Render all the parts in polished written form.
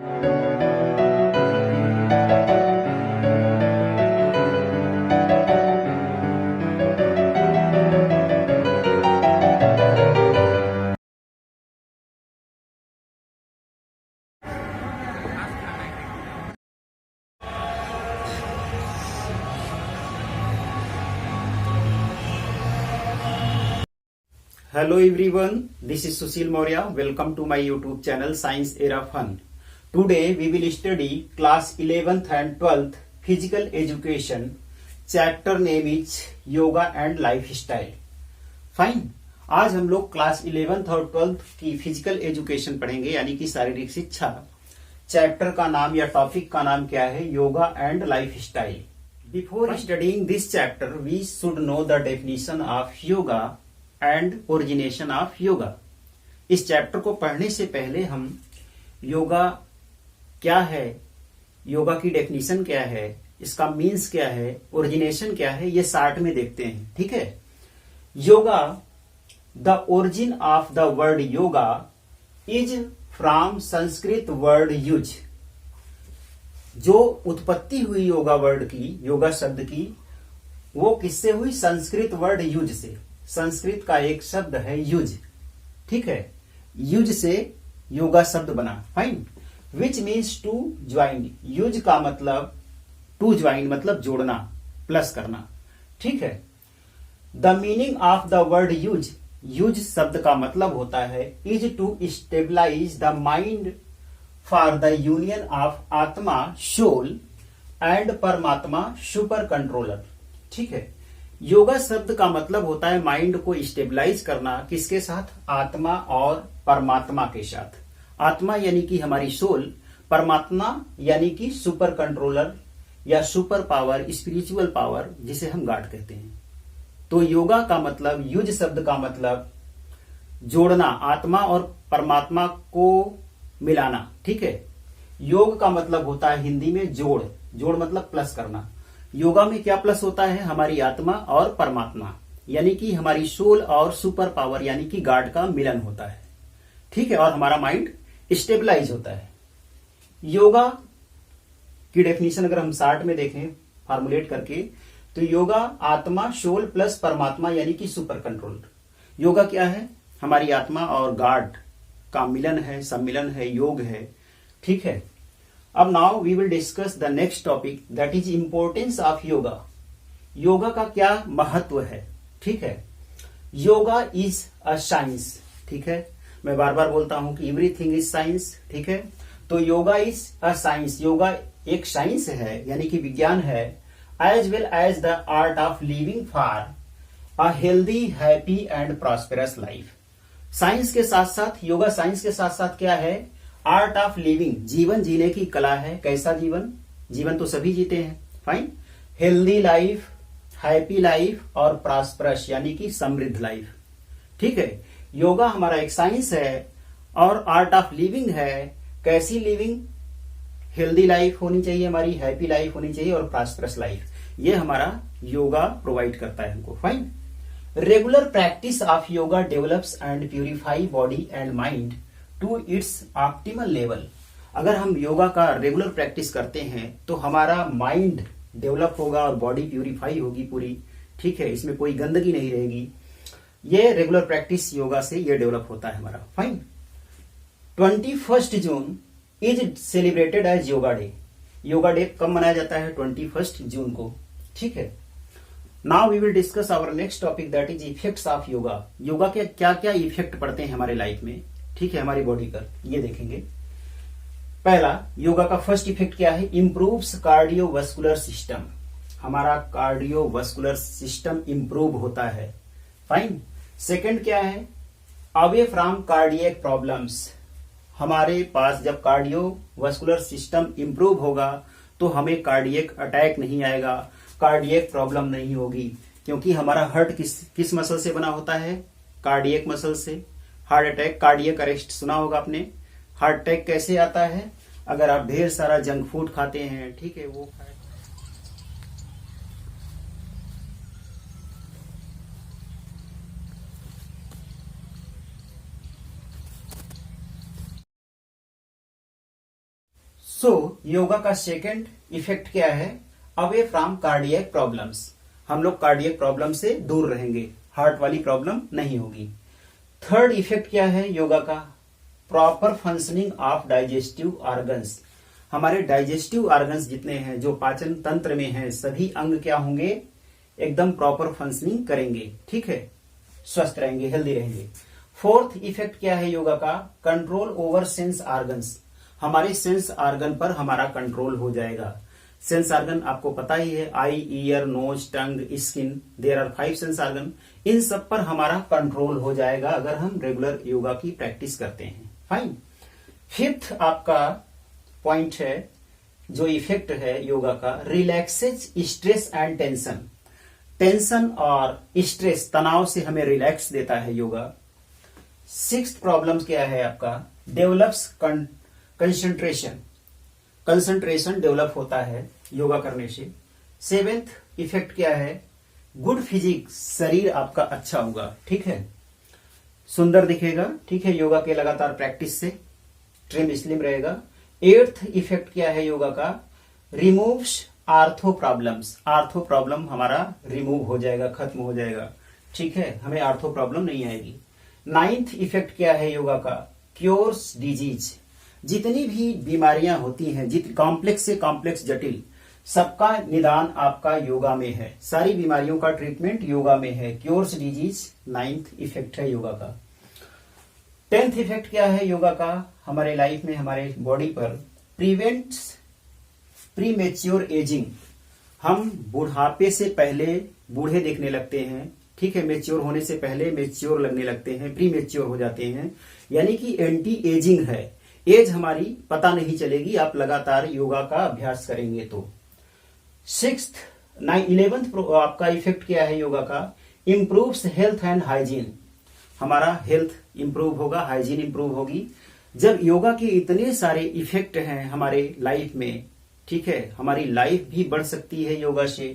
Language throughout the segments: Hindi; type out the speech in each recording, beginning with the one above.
Hello everyone, this is Sushil Maurya. Welcome to my YouTube channel Science Era Fun. Today we will study class 11th and 12th physical education. Chapter name is Yoga and Lifestyle. Fine. आज हम लोग क्लास 11th और 12th की फिजिकल एजुकेशन पढ़ेंगे, यानी कि शारीरिक शिक्षा। चैप्टर का नाम या टॉपिक का नाम क्या है? Yoga and lifestyle. Before studying this chapter we should know the definition of yoga and origination of yoga. इस चैप्टर को पढ़ने से पहले हम योगा क्या है, योगा की डेफिनेशन क्या है, इसका मीन्स क्या है, ओरिजिनेशन क्या है, ये शार्ट में देखते हैं। ठीक है। Yoga, the origin of the word yoga is from Sanskrit word use. जो उत्पत्ति हुई योगा वर्ड की, योगा शब्द की, वो किससे हुई? संस्कृत वर्ड यूज से। संस्कृत का एक शब्द है युज। ठीक है। युज से योगा शब्द बना। Fine. Which means to join. युज का मतलब टू ज्वाइन, मतलब जोड़ना, प्लस करना। ठीक है। The meaning of the word युज, युज शब्द का मतलब होता है is to stabilise the mind for the union of आत्मा सोल एंड परमात्मा सुपर कंट्रोलर। ठीक है। योगा शब्द का मतलब होता है माइंड को स्टेबलाइज करना। किसके साथ? आत्मा और परमात्मा के साथ। आत्मा यानी कि हमारी सोल, परमात्मा यानी कि सुपर कंट्रोलर या सुपर पावर, स्पिरिचुअल पावर, जिसे हम गॉड कहते हैं। तो योगा का मतलब, युज शब्द का मतलब जोड़ना, आत्मा और परमात्मा को मिलाना। ठीक है। योग का मतलब होता है हिंदी में जोड़। जोड़ मतलब प्लस करना। योगा में क्या प्लस होता है? हमारी आत्मा और परमात्मा, यानी कि हमारी सोल और सुपर पावर यानी कि गॉड का मिलन होता है। ठीक है। और हमारा माइंड स्टेबलाइज होता है। योगा की डेफिनेशन अगर हम शार्ट में देखें फॉर्मुलेट करके, तो योगा आत्मा सोल प्लस परमात्मा यानी कि सुपर कंट्रोल। योगा क्या है? हमारी आत्मा और गॉड का मिलन है, सम्मिलन है, योग है। ठीक है। अब now we will discuss the next topic, that is importance of yoga. Yoga का क्या महत्व है? ठीक है। Yoga is a science. ठीक है। मैं बार बार बोलता हूं कि एवरीथिंग इज साइंस। ठीक है। तो yoga is a science. Yoga एक साइंस है, यानी कि विज्ञान है, as well as the art of living for a healthy, happy and prosperous life. Science के साथ साथ, योगा साइंस के साथ साथ क्या है? आर्ट ऑफ लिविंग, जीवन जीने की कला है। कैसा जीवन? जीवन तो सभी जीते हैं। Fine. Healthy life, happy life और प्रॉस्परस यानी कि समृद्ध लाइफ। ठीक है। योगा हमारा एक साइंस है और आर्ट ऑफ लिविंग है। कैसी लिविंग? हेल्दी लाइफ होनी चाहिए हमारी, हैप्पी लाइफ होनी चाहिए और प्रॉस्परस लाइफ। ये हमारा योगा प्रोवाइड करता है हमको। Fine. Regular practice of yoga develops and purify body and mind to its optimal level. अगर हम योगा का रेगुलर प्रैक्टिस करते हैं तो हमारा माइंड डेवलप होगा और बॉडी प्यूरिफाई होगी पूरी। ठीक है। इसमें कोई गंदगी नहीं रहेगी। ये रेगुलर प्रैक्टिस योगा से ये डेवलप होता है हमारा। Fine. 21 June is celebrated as yoga day. Yoga day कब मनाया जाता है? 21 जून को। ठीक है। Now we will discuss our next topic, that is effects of yoga. Yoga के क्या क्या इफेक्ट पड़ते हैं हमारे लाइफ में, ठीक है, हमारी बॉडी पर, ये देखेंगे। पहला, योगा का फर्स्ट इफेक्ट क्या है? Improves cardiovascular system. हमारा कार्डियोवास्कुलर सिस्टम इंप्रूव होता है। फाइन। सेकंड क्या है? Away from cardiac problems. हमारे पास जब कार्डियोवास्कुलर सिस्टम इंप्रूव होगा तो हमें कार्डियक अटैक नहीं आएगा, कार्डियक प्रॉब्लम नहीं होगी, क्योंकि हमारा हार्ट किस मसल से बना होता है? कार्डियक मसल से। हार्ट अटैक, कार्डियक अरेस्ट सुना होगा आपने। हार्ट अटैक कैसे आता है? अगर आप ढेर सारा जंक फूड खाते हैं, ठीक है, वो योगा का सेकंड इफेक्ट क्या है? Away from cardiac problems. हम लोग कार्डियक प्रॉब्लम से दूर रहेंगे, हार्ट वाली प्रॉब्लम नहीं होगी। थर्ड इफेक्ट क्या है योगा का? Proper functioning of digestive organs. हमारे डाइजेस्टिव ऑर्गन्स जितने हैं, जो पाचन तंत्र में हैं, सभी अंग क्या होंगे? एकदम प्रॉपर फंक्शनिंग करेंगे, ठीक है, स्वस्थ रहेंगे, हेल्दी रहेंगे। फोर्थ इफेक्ट क्या है योगा का? Control over sense organs. हमारे सेंस ऑर्गन पर हमारा कंट्रोल हो जाएगा। सेंस ऑर्गन आपको पता ही है, eye, ear, nose, tongue, skin, there are 5 sense organ. इन सब पर हमारा कंट्रोल हो जाएगा अगर हम रेगुलर योगा की प्रैक्टिस करते हैं। फाइन। फिफ्थ आपका पॉइंट है, जो इफेक्ट है योगा का, relaxes stress and tension. Tension और स्ट्रेस, तनाव से हमें रिलैक्स देता है योगा। सिक्स्थ प्रॉब्लम क्या है आपका? Develops concentration. कंसंट्रेशन डेवलप होता है योगा करने से। सेवेंथ इफेक्ट क्या है? गुड फिजिक्स, शरीर आपका अच्छा होगा, ठीक है, सुंदर दिखेगा, ठीक है, योगा के लगातार प्रैक्टिस से ट्रिम स्लिम रहेगा। एट्थ इफेक्ट क्या है योगा का? Removes ortho problems. Ortho problem हमारा रिमूव हो जाएगा, खत्म हो जाएगा, ठीक है, हमें आर्थो प्रॉब्लम नहीं आएगी। नाइन्थ इफेक्ट क्या है योगा का? Cures disease. जितनी भी बीमारियां होती हैं, कॉम्प्लेक्स से कॉम्प्लेक्स, जटिल, सबका निदान आपका योगा में है। सारी बीमारियों का ट्रीटमेंट योगा में है। क्योर्स डिजीज नाइन्थ इफेक्ट है योगा का। टेंथ इफेक्ट क्या है योगा का? हमारे लाइफ में, हमारे बॉडी पर प्रिवेंट्स प्रीमेच्योर एजिंग। हम बुढ़ापे से पहले बूढ़े देखने लगते हैं, ठीक है, मेच्योर होने से पहले मेच्योर लगने लगते हैं, प्री मेच्योर हो जाते हैं, यानी कि एंटी एजिंग है। एज हमारी पता नहीं चलेगी, आप लगातार योगा का अभ्यास करेंगे तो। सिक्स्थ 11th आपका इफेक्ट क्या है योगा का? Improves health and hygiene. हमारा हेल्थ इंप्रूव होगा, हाइजीन इंप्रूव होगी। जब योगा के इतने सारे इफेक्ट हैं हमारे लाइफ में, ठीक है, हमारी लाइफ भी बढ़ सकती है योगा से।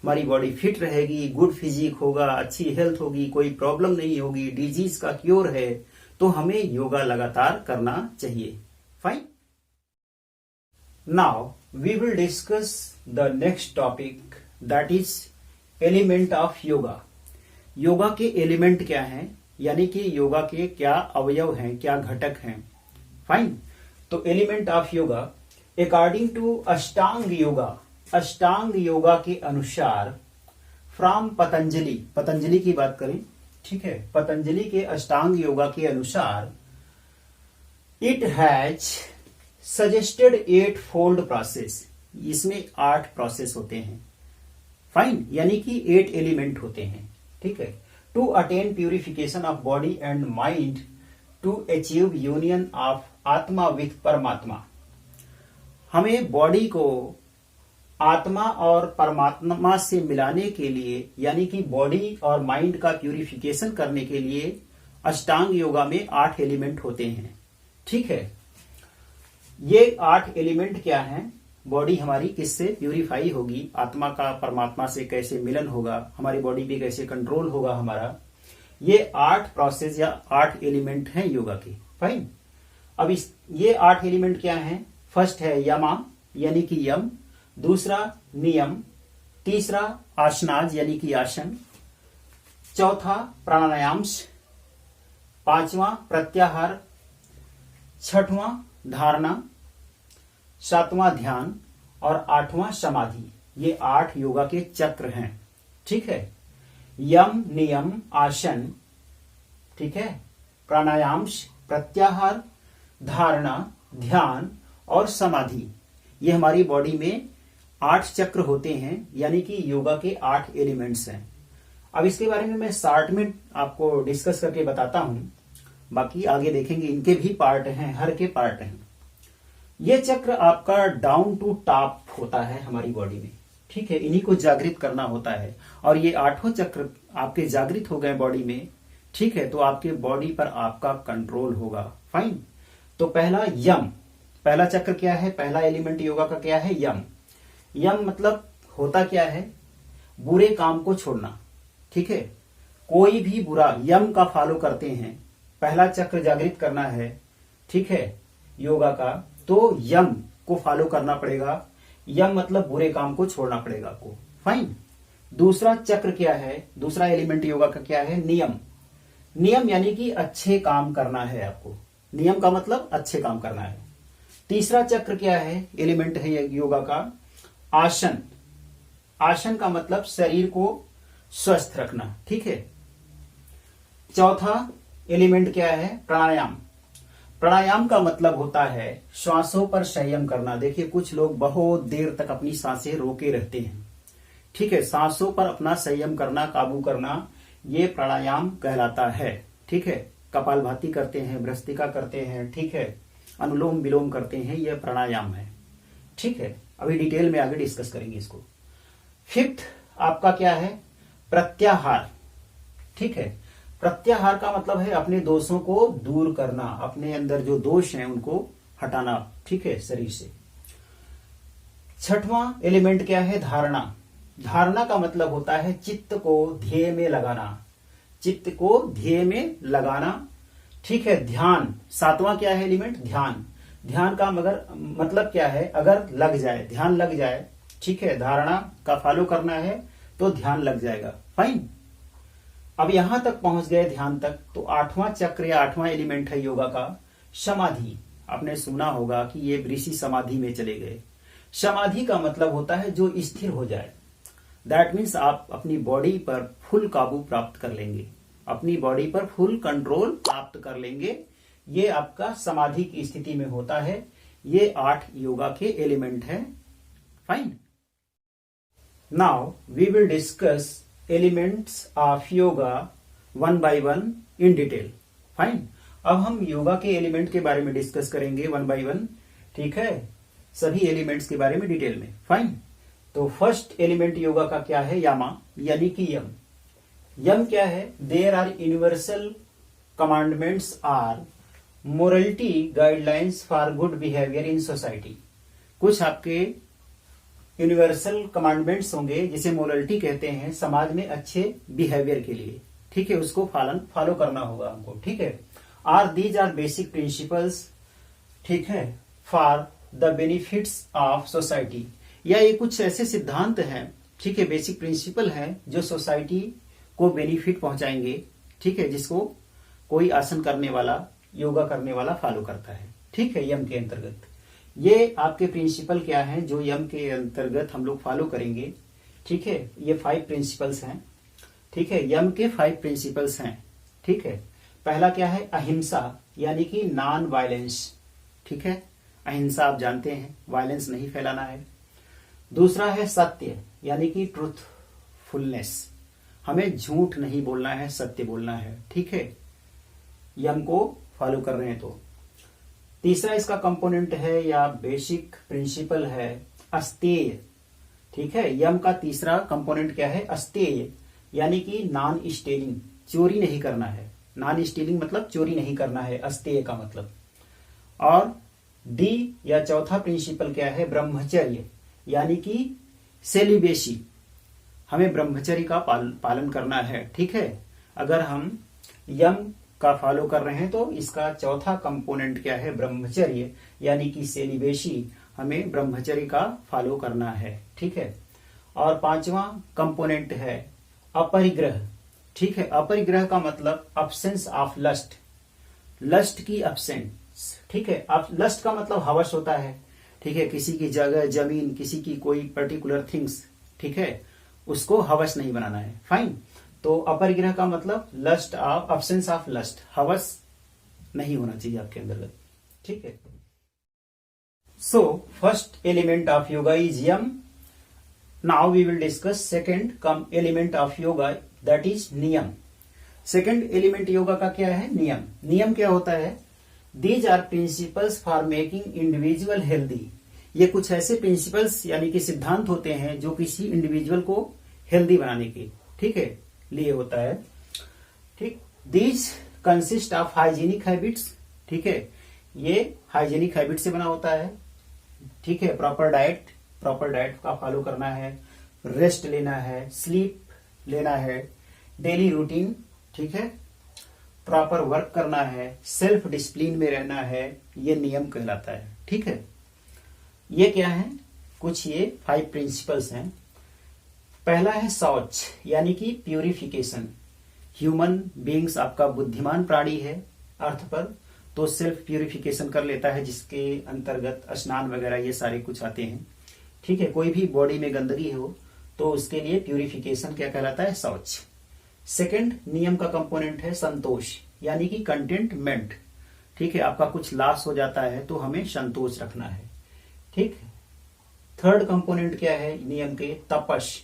हमारी बॉडी फिट रहेगी, गुड फिजिक होगा, अच्छी हेल्थ होगी, कोई प्रॉब्लम नहीं होगी, डिजीज का क्योर है, तो हमें योगा लगातार करना चाहिए। Fine. Now we will discuss the next topic, that is element of yoga. Yoga के एलिमेंट क्या हैं, यानी कि योगा के क्या अवयव हैं, क्या घटक हैं। फाइन। तो element of yoga, according to Ashtanga yoga, अष्टांग योगा के अनुसार, फ्रॉम पतंजलि, पतंजलि की बात करें, ठीक है, पतंजलि के अष्टांग योगा के अनुसार, it has suggested 8 fold process. इसमें 8 प्रोसेस होते हैं। फाइन, यानी कि 8 एलिमेंट होते हैं, ठीक है, to attain purification of body and mind, to achieve union of atma with paramatma. हमें बॉडी को आत्मा और परमात्मा से मिलाने के लिए, यानी कि बॉडी और माइंड का प्यूरिफिकेशन करने के लिए अष्टांग योगा में 8 एलिमेंट होते हैं, ठीक है। ये 8 एलिमेंट क्या हैं? बॉडी हमारी किससे प्यूरिफाई होगी, आत्मा का परमात्मा से कैसे मिलन होगा, हमारी बॉडी पे कैसे कंट्रोल होगा हमारा, ये 8 प्रोसेस या 8 एलिमेंट हैं योगा के। फाइन। अब ये 8 एलिमेंट क्या हैं? फर्स्ट है यमा, यानी कि यम। दूसरा नियम। तीसरा आसनाज, यानी कि आसन। चौथा प्राणायाम्स। पांचवा प्रत्याहार। छठवां धारणा। सातवां ध्यान और 8वां समाधि। ये 8 योगा के चक्र हैं, ठीक है। यम, नियम, आसन, ठीक है, प्राणायाम्स, प्रत्याहार, धारणा, ध्यान और समाधि, ये हमारी बॉडी में 8 चक्र होते हैं, यानी कि योगा के 8 एलिमेंट्स हैं। अब इसके बारे में मैं शॉर्ट में आपको डिस्कस करके बताता हूं, बाकी आगे देखेंगे। इनके भी पार्ट हैं, हर के पार्ट हैं। ये चक्र आपका डाउन टू टॉप होता है हमारी बॉडी में, ठीक है, इन्हीं को जागृत करना होता है। और ये 8 चक्र आपके जागृत हो गए बॉडी में, ठीक है, तो आपके बॉडी पर आपका कंट्रोल होगा। फाइन। तो पहला यम, पहला चक्र क्या है, पहला एलिमेंट योगा का क्या है? यम। यम मतलब होता क्या है? बुरे काम को छोड़ना, ठीक है, कोई भी बुरा यम का फॉलो करते हैं, पहला चक्र जागृत करना है, ठीक है, योगा का, तो यम को फॉलो करना पड़ेगा। यम मतलब बुरे काम को छोड़ना पड़ेगा आपको। फाइन। दूसरा चक्र क्या है, दूसरा एलिमेंट योगा का क्या है, नियम। नियम यानी कि अच्छे काम करना है आपको। नियम का मतलब अच्छे काम करना है। तीसरा चक्र क्या है, एलिमेंट है योगा का, आसन। आसन का मतलब शरीर को स्वस्थ रखना, ठीक है। चौथा एलिमेंट क्या है, प्राणायाम। प्राणायाम का मतलब होता है श्वासों पर संयम करना। देखिए कुछ लोग बहुत देर तक अपनी सांसें रोके रहते हैं, ठीक है। सांसों पर अपना संयम करना, काबू करना, ये प्राणायाम कहलाता है, ठीक है। कपालभाति करते हैं, भ्रस्त्रिका करते हैं, ठीक है, अनुलोम विलोम करते हैं, यह प्राणायाम है, ठीक है। अभी डिटेल में आगे डिस्कस करेंगे इसको। फिफ्थ आपका क्या है, प्रत्याहार, ठीक है। प्रत्याहार का मतलब है अपने दोषों को दूर करना, अपने अंदर जो दोष हैं उनको हटाना, ठीक है, शरीर से। छठवां एलिमेंट क्या है, धारणा। धारणा का मतलब होता है चित्त को ध्येय में लगाना, चित्त को ध्येय में लगाना, ठीक है। ध्यान, सातवां क्या है एलिमेंट, ध्यान। ध्यान का मगर मतलब क्या है, अगर लग जाए, ध्यान लग जाए, ठीक है, धारणा का फॉलो करना है तो ध्यान लग जाएगा। फाइन। अब यहां तक पहुंच गए ध्यान तक, तो आठवां चक्र या आठवां एलिमेंट है योगा का, समाधि। आपने सुना होगा कि ये ऋषि समाधि में चले गए। समाधि का मतलब होता है जो स्थिर हो जाए। दैट मीन्स आप अपनी बॉडी पर फुल काबू प्राप्त कर लेंगे, अपनी बॉडी पर फुल कंट्रोल प्राप्त कर लेंगे। ये आपका समाधि की स्थिति में होता है। ये 8 योगा के एलिमेंट हैं। Fine. Now we will discuss elements of yoga one by one in detail. Fine. अब हम योगा के एलिमेंट के बारे में डिस्कस करेंगे वन बाय वन, ठीक है, सभी एलिमेंट्स के बारे में डिटेल में। फाइन। तो फर्स्ट एलिमेंट योगा का क्या है, यामा, यानी कि यम। यम क्या है, there are universal commandments or morality guidelines for good behaviour in society. कुछ आपके यूनिवर्सल कमांडमेंट्स होंगे जिसे मोरलिटी कहते हैं, समाज में अच्छे बिहेवियर के लिए, ठीक है, उसको फॉलो करना होगा हमको, ठीक है। Or these are basic principles, ठीक है, for the benefits of society. या ये कुछ ऐसे सिद्धांत हैं, ठीक है, बेसिक प्रिंसिपल हैं जो सोसाइटी को बेनिफिट पहुंचाएंगे, ठीक है, जिसको कोई आसन करने वाला, योगा करने वाला फॉलो करता है, ठीक है, यम के अंतर्गत। ये आपके प्रिंसिपल क्या हैं जो यम के अंतर्गत हम लोग फॉलो करेंगे, ठीक है। ये 5 प्रिंसिपल्स हैं, ठीक है, यम के 5 प्रिंसिपल्स हैं, ठीक है। पहला क्या है, अहिंसा, यानी कि नॉन वायलेंस, ठीक है। अहिंसा आप जानते हैं, वायलेंस नहीं फैलाना है। दूसरा है सत्य, यानी कि ट्रूथफुलनेस, हमें झूठ नहीं बोलना है, सत्य बोलना है, ठीक है, यम को फॉलो कर रहे हैं तो। तीसरा इसका कंपोनेंट है या बेसिक प्रिंसिपल है अस्तेय, ठीक है। यम का तीसरा कंपोनेंट क्या है, अस्तेय, यानी कि नॉन स्टीलिंग, चोरी नहीं करना है। नॉन स्टीलिंग मतलब चोरी नहीं करना है, अस्तेय का मतलब। और डी या चौथा प्रिंसिपल क्या है, ब्रह्मचर्य, यानी कि सेलिबेसी, हमें ब्रह्मचर्य का पालन करना है, ठीक है। अगर हम यम का फॉलो कर रहे हैं तो इसका चौथा कंपोनेंट क्या है, ब्रह्मचर्य, यानी कि सेलिबेसी, हमें ब्रह्मचर्य का फॉलो करना है, ठीक है। और पांचवा कंपोनेंट है अपरिग्रह, ठीक है। अपरिग्रह का मतलब अब्सेंस ऑफ लस्ट, लस्ट की अब्सेंस, ठीक है। अब लस्ट का मतलब हवस होता है, ठीक है, किसी की जगह, जमीन, किसी की कोई पर्टिकुलर थिंग्स, ठीक है, उसको हवस नहीं बनाना है। फाइन। तो अपरिग्रह का मतलब lust of, absence of lust, हवस नहीं होना चाहिए आपके अंदर, ठीक है। So first element of yoga is yama. Now we will discuss second element of yoga, that is niyama. Second element yoga का क्या है, नियम। नियम क्या होता है, these are principles for making individual healthy. ये कुछ ऐसे प्रिंसिपल्स यानी कि सिद्धांत होते हैं जो किसी इंडिविजुअल को हेल्दी बनाने के, ठीक है, लिए होता है, ठीक। These consist of hygienic habits, ठीक है, ये हाइजीनिक हैबिट से बना होता है, ठीक है। प्रॉपर डाइट का फॉलो करना है, रेस्ट लेना है, स्लीप लेना है, डेली रूटीन, ठीक है, प्रॉपर वर्क करना है, सेल्फ डिसिप्लिन में रहना है, ये नियम कहलाता है, ठीक है। ये क्या है, कुछ ये 5 प्रिंसिपल्स हैं। पहला है शौच यानी कि प्यूरिफिकेशन। ह्यूमन बीइंग्स आपका बुद्धिमान प्राणी है अर्थ पर, तो सेल्फ प्यूरिफिकेशन कर लेता है, जिसके अंतर्गत स्नान वगैरह ये सारे कुछ आते हैं। ठीक है, कोई भी बॉडी में गंदगी हो तो उसके लिए प्यूरिफिकेशन क्या कहलाता है, शौच। सेकंड नियम का कंपोनेंट है संतोष यानी कि कंटेंटमेंट। ठीक है, आपका कुछ लॉस हो जाता है तो हमें संतोष रखना है। ठीक, थर्ड कंपोनेंट क्या है नियम के, तपस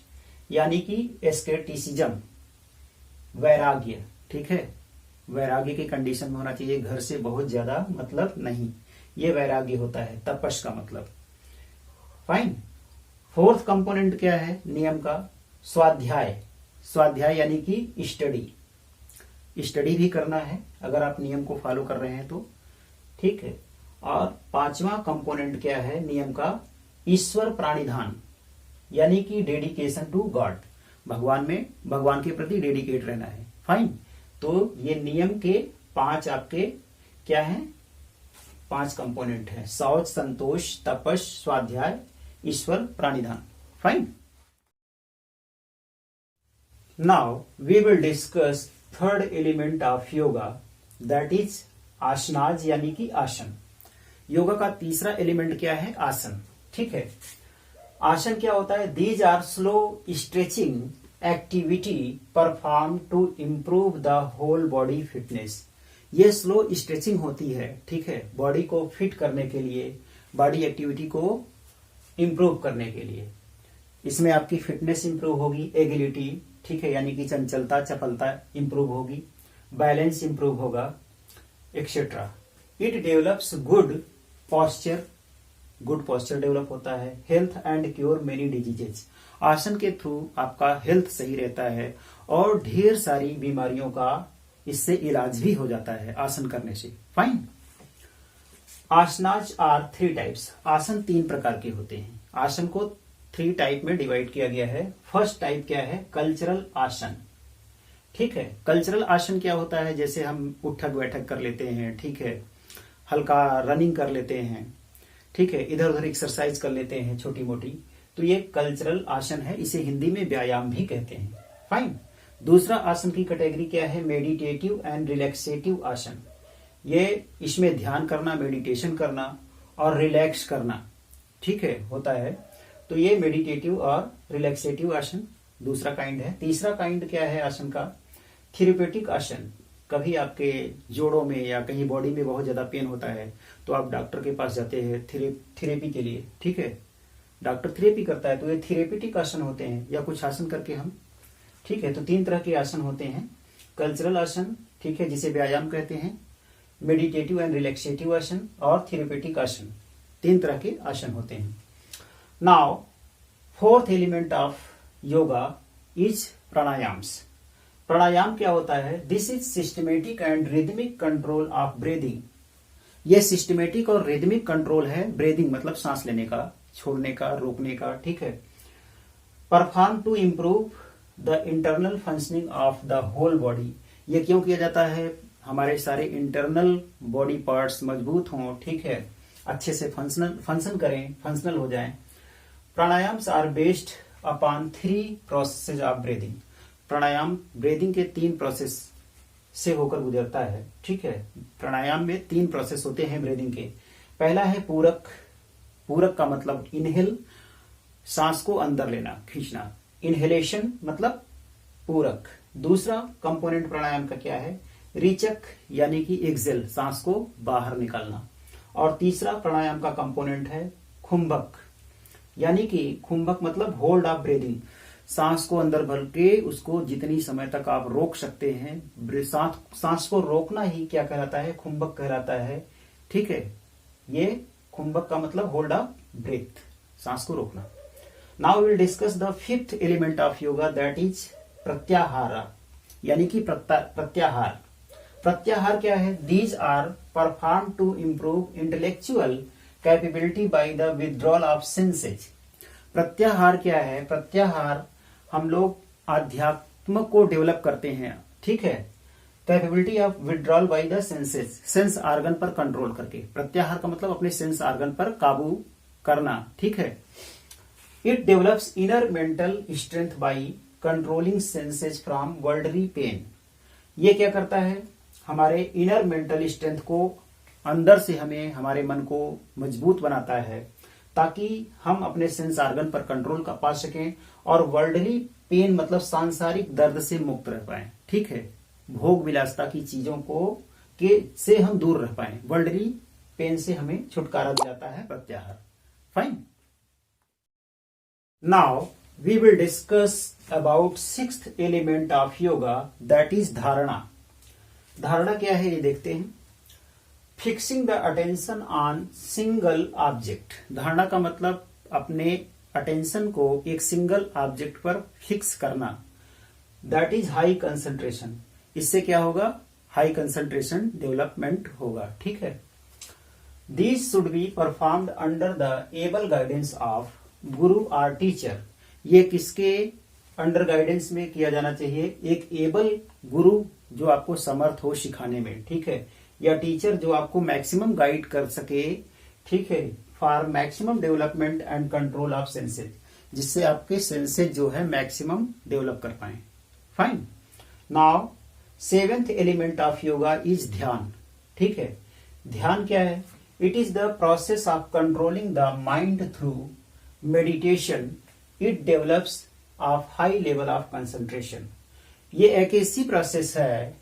यानी कि एस्केटिसिज्म, वैराग्य। ठीक है, वैराग्य की कंडीशन में होना चाहिए, घर से बहुत ज्यादा मतलब नहीं, ये वैराग्य होता है तपस का मतलब। फाइन। फोर्थ कंपोनेंट क्या है नियम का, स्वाध्याय। स्वाध्याय यानी कि स्टडी, स्टडी भी करना है अगर आप नियम को फॉलो कर रहे हैं तो। ठीक है, और पांचवा कंपोनेंट क्या है नियम का, ईश्वर प्राणिधान यानी कि डेडिकेशन टू गॉड, भगवान के प्रति डेडिकेट रहना है। फाइन, तो ये नियम के 5 आपके क्या है, 5 कंपोनेंट है, शौच, संतोष, तपस, स्वाध्याय, ईश्वर प्राणिधान। Fine. Now we will discuss third element of yoga, that is asanas यानी कि आसन। योगा का तीसरा एलिमेंट क्या है, आसन। ठीक है, आसन क्या होता है, these are slow stretching activity perform to improve the whole body fitness. ये स्लो स्ट्रेचिंग होती है, ठीक है, बॉडी को फिट करने के लिए, बॉडी एक्टिविटी को इम्प्रूव करने के लिए। इसमें आपकी फिटनेस इंप्रूव होगी, एगिलिटी, ठीक है, यानी कि चंचलता, चपलता इंप्रूव होगी, बैलेंस इंप्रूव होगा, etcetera. It develops good posture, good posture develop होता है, health and cure many diseases. Asana के थ्रू आपका हेल्थ सही रहता है और ढेर सारी बीमारियों का इससे इलाज भी हो जाता है आसन करने से। Fine. Asanas are 3 types. Asana 3 प्रकार के होते हैं। आसन को 3 टाइप में डिवाइड किया गया है। फर्स्ट टाइप क्या है, कल्चरल आसन। ठीक है, कल्चरल आसन क्या होता है, जैसे हम उठक बैठक कर लेते हैं, ठीक है, हल्का रनिंग कर लेते हैं, ठीक है, इधर उधर एक्सरसाइज कर लेते हैं छोटी मोटी, तो ये कल्चरल आसन है, इसे हिंदी में व्यायाम भी कहते हैं। फाइन। दूसरा आसन की कैटेगरी क्या है, मेडिटेटिव एंड रिलैक्सेटिव आसन। ये इसमें ध्यान करना, मेडिटेशन करना और रिलैक्स करना, ठीक है, होता है, तो ये मेडिटेटिव और रिलैक्सेटिव आसन दूसरा काइंड है। तीसरा काइंड क्या है आसन का, थेरेपेटिक आसन। कभी आपके जोड़ों में या कहीं बॉडी में बहुत ज्यादा पेन होता है तो आप डॉक्टर के पास जाते हैं थेरेपी के लिए, ठीक है, डॉक्टर थेरेपी करता है, तो ये थेरेपेटिक आसन होते हैं, या कुछ आसन करके हम, ठीक है, तो 3 तरह के आसन होते हैं, कल्चरल आसन, ठीक है, जिसे व्यायाम कहते हैं, मेडिटेटिव एंड रिलैक्सेटिव आसन और थेरेपेटिक आसन, 3 तरह के आसन होते हैं। Now fourth element of yoga is pranayams. प्राणायाम क्या होता है, this is systematic and rhythmic control of breathing. यह सिस्टमेटिक और रिदमिक कंट्रोल है, ब्रीदिंग मतलब सांस लेने का, छोड़ने का, रोकने का, ठीक है, perform to improve the internal functioning of the whole body. ये क्यों किया जाता है, हमारे सारे इंटरनल बॉडी पार्ट्स मजबूत हों, ठीक है, अच्छे से फंक्शन करें, फंक्शनल हो जाएं। Pranayams are based upon 3 process of breathing. प्राणायाम ब्रीदिंग के 3 प्रोसेस से होकर गुजरता है, ठीक है, प्राणायाम में 3 प्रोसेस होते हैं ब्रीदिंग के। पहला है पूरक। पूरक का मतलब इनहेल, सांस को अंदर लेना, खींचना, इनहेलेशन मतलब पूरक। दूसरा कंपोनेंट प्राणायाम का क्या है, रीचक यानी कि एक्सेल, सांस को बाहर निकालना। और तीसरा प्राणायाम का कंपोनेंट है कुंभक, यानी कि कुंभक मतलब होल्ड ऑफ ब्रीदिंग, सांस को अंदर भर के उसको जितनी समय तक आप रोक सकते हैं, सांस को रोकना ही क्या कहलाता है, कुंभक कहलाता है, ठीक है, ये कुंभक का मतलब होल्ड ऑफ ब्रेथ, सांस को रोकना। Now will discuss the 5th element of yoga, that is pratyahara, यानी कि प्रत्याहार। प्रत्याहार क्या है, these are perform to improve intellectual capability by the withdrawal of senses. Pratyahara क्या है, प्रत्याहार हम लोग आध्यात्म को डेवलप करते हैं, ठीक है, capability of withdrawal by the senses, sense organ पर कंट्रोल करके। प्रत्याहार का मतलब अपने सेंस ऑर्गन पर काबू करना, ठीक है। It develops inner mental strength by controlling senses from worldly pain. ये क्या करता है, हमारे इनर मेंटल स्ट्रेंथ को अंदर से हमें, हमारे मन को मजबूत बनाता है ताकि हम अपने सेंस ऑर्गन पर कंट्रोल का पा सकें और वर्ल्डली पेन मतलब सांसारिक दर्द से मुक्त रह पाए, ठीक है। भोग विलासता की चीजों को से हम दूर रह पाए, वर्ल्डली पेन से हमें छुटकारा दिलाता है pratyahara. Fine. Now we will discuss about sixth element of yoga, that is dharana. Dharana क्या है ये देखते हैं। Fixing the attention on single object. Dharana का मतलब अपने अटेंशन को एक सिंगल ऑब्जेक्ट पर फिक्स करना, दैट इज हाई कंसंट्रेशन। इससे क्या होगा, हाई कंसंट्रेशन डेवलपमेंट होगा, ठीक है। This should be performed under the able guidance of guru और टीचर। ये किसके अंडर गाइडेंस में किया जाना चाहिए, एक एबल गुरु जो आपको समर्थ हो सिखाने में, ठीक है, या टीचर जो आपको मैक्सिमम गाइड कर सके, ठीक है, for maximum development and control of senses, जिससे आपके सेंसेज जो है मैक्सिमम डेवलप कर पाए। Fine. Now seventh element of yoga is ध्यान, ठीक है। ध्यान क्या है, it is the process of controlling the mind through meditation. It develops of high level of concentration. ये एक ऐसी प्रोसेस है,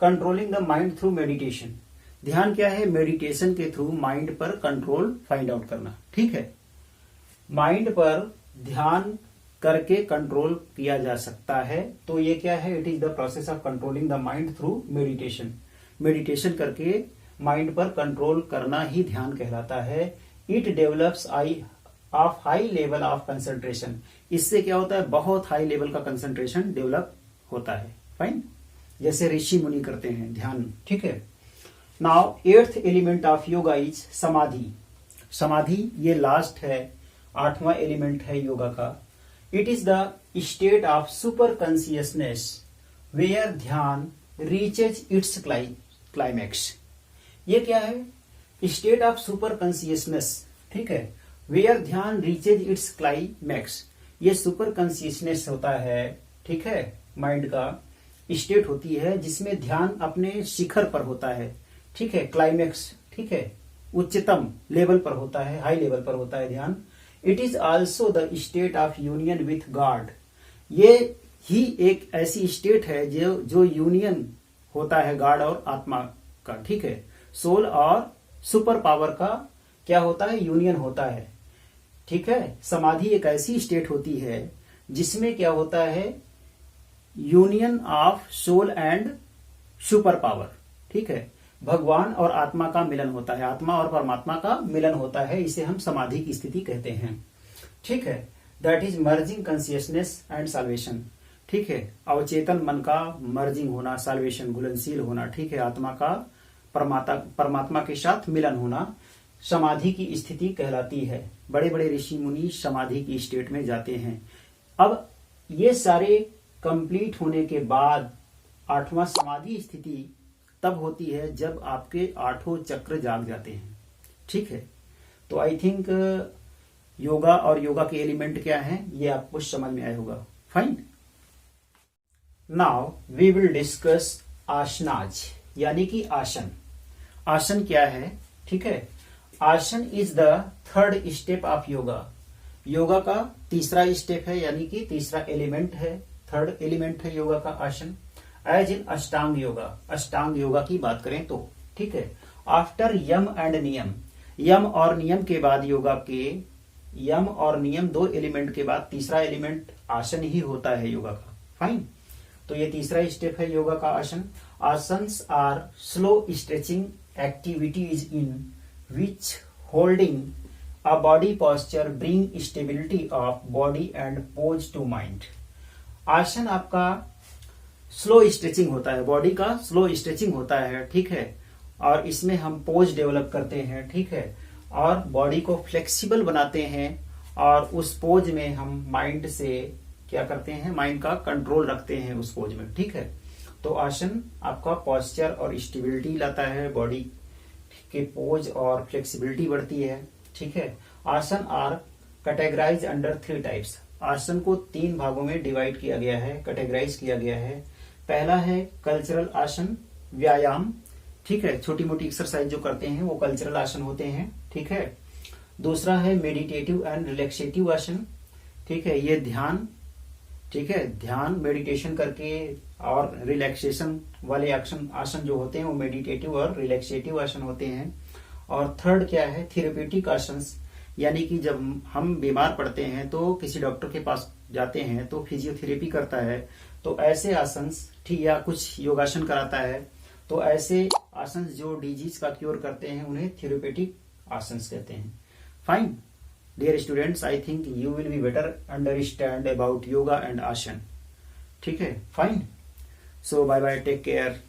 controlling the mind through meditation. ध्यान क्या है, मेडिटेशन के थ्रू माइंड पर कंट्रोल फाइंड आउट करना, ठीक है। माइंड पर ध्यान करके कंट्रोल किया जा सकता है, तो ये क्या है, it is the process of controlling the mind through meditation. Meditation करके माइंड पर कंट्रोल करना ही ध्यान कहलाता है। It develops of high level of concentration. इससे क्या होता है, बहुत हाई लेवल का कंसंट्रेशन डेवलप होता है। फाइन। जैसे ऋषि मुनि करते हैं ध्यान, ठीक है। Now eighth element of yoga is समाधि। समाधि ये लास्ट है, 8वां एलिमेंट है योगा का। It is the state of super consciousness where dhyana reaches its climax. ये क्या है, स्टेट ऑफ सुपर कॉन्शियसनेस, ठीक है, where dhyana reaches its climax. ये सुपर कॉन्शियसनेस होता है, ठीक है, माइंड का स्टेट होती है जिसमें ध्यान अपने शिखर पर होता है, ठीक है, क्लाइमैक्स, ठीक है, उच्चतम लेवल पर होता है, हाई लेवल पर होता है ध्यान। It is also the state of union with God. ये ही एक ऐसी स्टेट है जो यूनियन होता है गॉड और आत्मा का, ठीक है। सोल और सुपर पावर का क्या होता है, यूनियन होता है, ठीक है। समाधि एक ऐसी स्टेट होती है जिसमें क्या होता है, union of soul and super power, ठीक है। भगवान और आत्मा का मिलन होता है, आत्मा और परमात्मा का मिलन होता है, इसे हम समाधि की स्थिति कहते हैं, ठीक है। That is merging consciousness and salvation, ठीक है। अवचेतन मन का मर्जिंग होना, साल्वेशन घुलनशील होना, ठीक है, आत्मा का परमात्मा के साथ मिलन होना समाधि की स्थिति कहलाती है। बड़े बड़े ऋषि मुनि समाधि की स्टेट में जाते हैं। अब ये सारे कंप्लीट होने के बाद 8वां समाधि स्थिति तब होती है जब आपके 8 चक्र जाग जाते हैं, ठीक है। तो आई थिंक योगा और योगा के एलिमेंट क्या हैं ये आपको समझ में आया होगा। Fine. Now we will discuss asanas, यानी कि आसन। आसन क्या है, ठीक है। Asana is the third step of yoga. Yoga का तीसरा स्टेप है, यानी कि तीसरा एलिमेंट है, थर्ड एलिमेंट है योगा का आसन। एज इन अष्टांग योगा, अष्टांग योगा की बात करें तो, ठीक है। आफ्टर यम एंड नियम, यम और नियम के बाद योगा के यम और नियम 2 एलिमेंट के बाद तीसरा एलिमेंट आसन ही होता है योगा का। फाइन। तो ये तीसरा स्टेप है योगा का asana. Asanas are slow stretching activities in which holding a body posture bring stability of body and pose to mind। आसन आपका स्लो स्ट्रेचिंग होता है, बॉडी का स्लो स्ट्रेचिंग होता है, ठीक है। और इसमें हम पोज डेवलप करते हैं, ठीक है, और बॉडी को फ्लेक्सिबल बनाते हैं और उस पोज में हम माइंड से क्या करते हैं, माइंड का कंट्रोल रखते हैं उस पोज में, ठीक है। तो आसन आपका पॉस्चर और स्टेबिलिटी लाता है, बॉडी के पोज और फ्लेक्सिबिलिटी बढ़ती है, ठीक है। आसन आर कैटेगराइज अंडर 3 टाइप्स। आसन को 3 भागों में डिवाइड किया गया है, कैटेगराइज किया गया है। पहला है कल्चरल आसन, व्यायाम, ठीक है, छोटी मोटी एक्सरसाइज जो करते हैं वो कल्चरल आसन होते हैं, ठीक है। दूसरा है मेडिटेटिव एंड रिलैक्सेटिव आसन, ठीक है, ये ध्यान, ठीक है, ध्यान मेडिटेशन करके और रिलैक्सेशन वाले आसन जो होते हैं वो मेडिटेटिव और रिलैक्सेटिव आसन होते हैं। और थर्ड क्या है, थेरेप्यूटिक आसन, यानी कि जब हम बीमार पड़ते हैं तो किसी डॉक्टर के पास जाते हैं तो फिजियोथेरेपी करता है, तो ऐसे आसन, ठीक, या कुछ योगासन कराता है, तो ऐसे आसन जो डिजीज का क्योर करते हैं उन्हें थेरेप्यूटिक आसन कहते हैं। Fine dear students, I think you will be better understand about yoga and asana, ठीक है, fine. So bye bye, take care.